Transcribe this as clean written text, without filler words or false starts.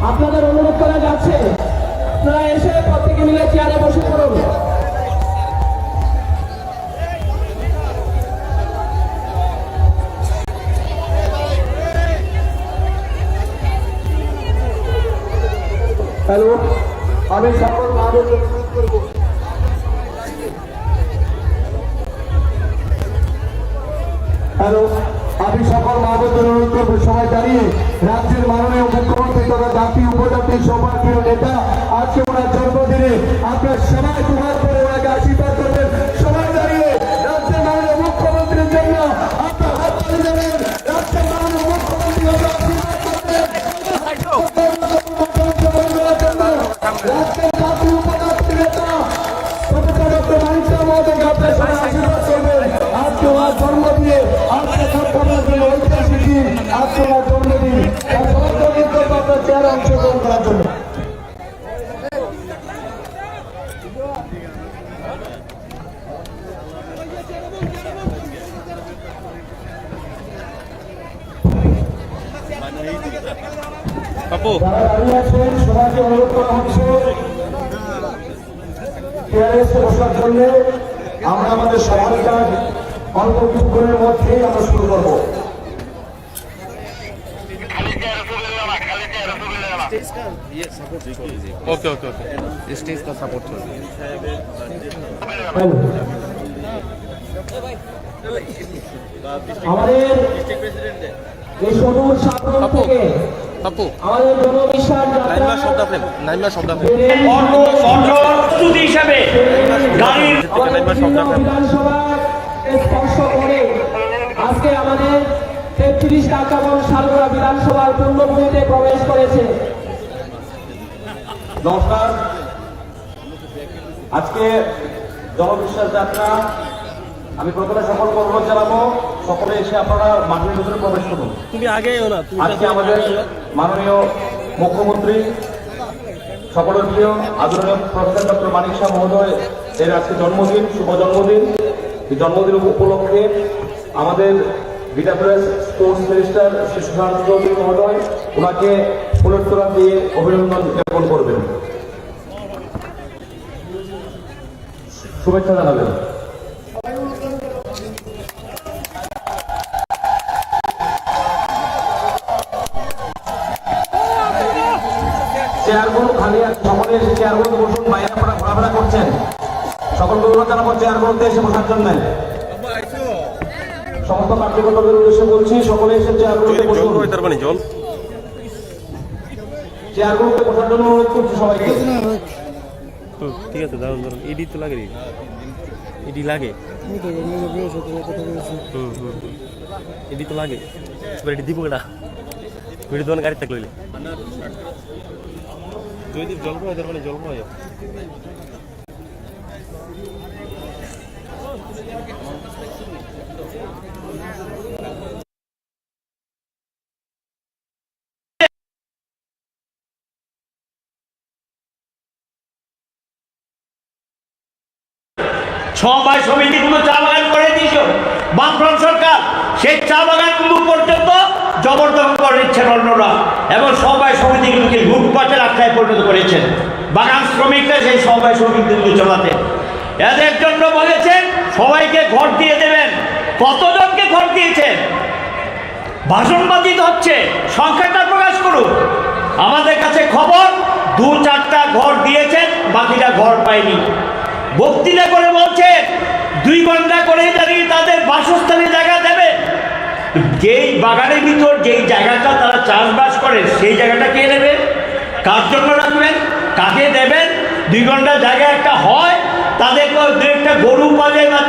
আপনাদের অনুরোধ করা যাচ্ছে, আপনারা এসে প্রত্যেকে মিলে চেয়ারে বসে পড়ুন। হ্যালো, আমি সকল মানুষকে অনুরোধ করব, সবাই দাঁড়িয়ে রাজ্যের মাননীয় মুখ্যমন্ত্রী তথা জাতি উপজাতি সবার প্রিয় নেতা আজকে ওনার জন্মদিনে আপনার সবাই দুহাত করে ওনাকে আশীর্বাদ করবেন। সবাই দাঁড়িয়ে রাজ্যের মাননীয় মুখ্যমন্ত্রীর জন্য আপনার হাত তুলে দেবেন। রাজ্যের মাননীয় মুখ্যমন্ত্রী রাজ্যের জাতি উপজাতি নেতা ডক্টর মানিক মহোদয়কে আপনার সবাই আশীর্বাদ করবেন। আজকে ওনার জন্মদিনে আপনার ঐতিহাসিক দিন, আজকে ওনার জন্মদিন, আপনার চেয়ারে অংশগ্রহণ করার জন্য। যারা দাঁড়িয়ে আছেন সবাইকে অনুরোধ করা হচ্ছে চেয়ারে এসে বসার জন্য। আমরা আমাদের সবার কাজ অল্প কিছুক্ষণের মধ্যেই আমরা শুরু করবো। ओके ओके ओके स्टेज का सपोर्ट चाहिए। আমাদের এই সদূর সাগর থেকে আপু আমাদের জনবিশ্বাস নাইমা শব্দ ফ্রেম নাইমা শব্দ ফ্রেম প্রস্তুতি হিসাবে গাড়ির বিধানসভা স্পর্শ করে আজকে আমাদের 33 কাকাবন সালগোড়া বিধানসভার পূর্ণভূমিতে প্রবেশ করেছে। নমস্কার। আজকে জনবিশ্বাস যাত্রা আমি প্রথমে সকলকে অনুরোধ জানাবো, সকলে এসে আপনারা মাঠের ভিতরে প্রবেশ করুন। তুমি আগে না আজকে আমাদের মাননীয় মুখ্যমন্ত্রী সকলের প্রিয় আদরণীয় প্রফেসর ডক্টর মানিক মহোদয় এর আজকে জন্মদিন, শুভ জন্মদিন। এই জন্মদিন উপলক্ষে আমাদের বিদ্যাপ্রেস স্পোর্টস মিনিস্টার শ্রী সুশান্ত চৌধুরী মহোদয় ওনাকে পুরস্কার দিয়ে অভিনন্দন জ্ঞাপন করবেন, শুভেচ্ছা জানাবেন। চেয়ারগুলো খালি আছে, সকলে এসে চেয়ারগুলোতে বসুন। বাইরে আপনারা ঘোরাফেরা করছেন, সকলকে অনুরোধ জানাবো চেয়ারগুলোতে এসে বসার জন্য। সমস্ত কার্যকর্তাদের উদ্দেশ্যে বলছি, সকলে এসে চেয়ারগুলোতে বসুন। জল চেয়ারগুলোতে বসার জন্য অনুরোধ করছি সবাইকে। ঠিক আছে, দারুন দারুন। ইডি তো লাগে, ইডি লাগে, ইডি তো লাগে। এবার দিব না ভিডিও দোকান গাড়ি থাকলে তুই জল পাওয়া যাবে, জল পাওয়া যাবে। সমবায় সমিতিগুলো চা বাগান করে দিয়েছ বামফ্রন্ট সরকার, সেই চা বাগানগুলো পর্যন্ত জবরদখল করে নিচ্ছেন অন্যরা এবং সমবায় সমিতিগুলোকে লুটপাটের আখ্যায় পরিণত করেছেন। বাগান শ্রমিকরা সেই সমবায় সমিতিগুলো চালাতে এদের জন্য বলেছেন সবাইকে ঘর দিয়ে দেবেন। কতজনকে ঘর দিয়েছেন? ভাষণবাদী হচ্ছে, সংখ্যাটা প্রকাশ করুন। আমাদের কাছে খবর 2-4টা ঘর দিয়েছেন, বাকিটা ঘর পায়নি। বক্তৃতা করে বলছেন 2 ঘন্টা করে দাঁড়িয়ে তাদের বাসস্থানের জায়গা দেবে। যেই বাগানের ভিতর যেই জায়গাটা তারা চাষবাস করে সেই জায়গাটা কে নেবে? কার জন্য রাখবেন? কাকে দেবেন? 2 ঘন্টা জায়গা একটা হয়, তাদেরকে 2-1টা গরু পালে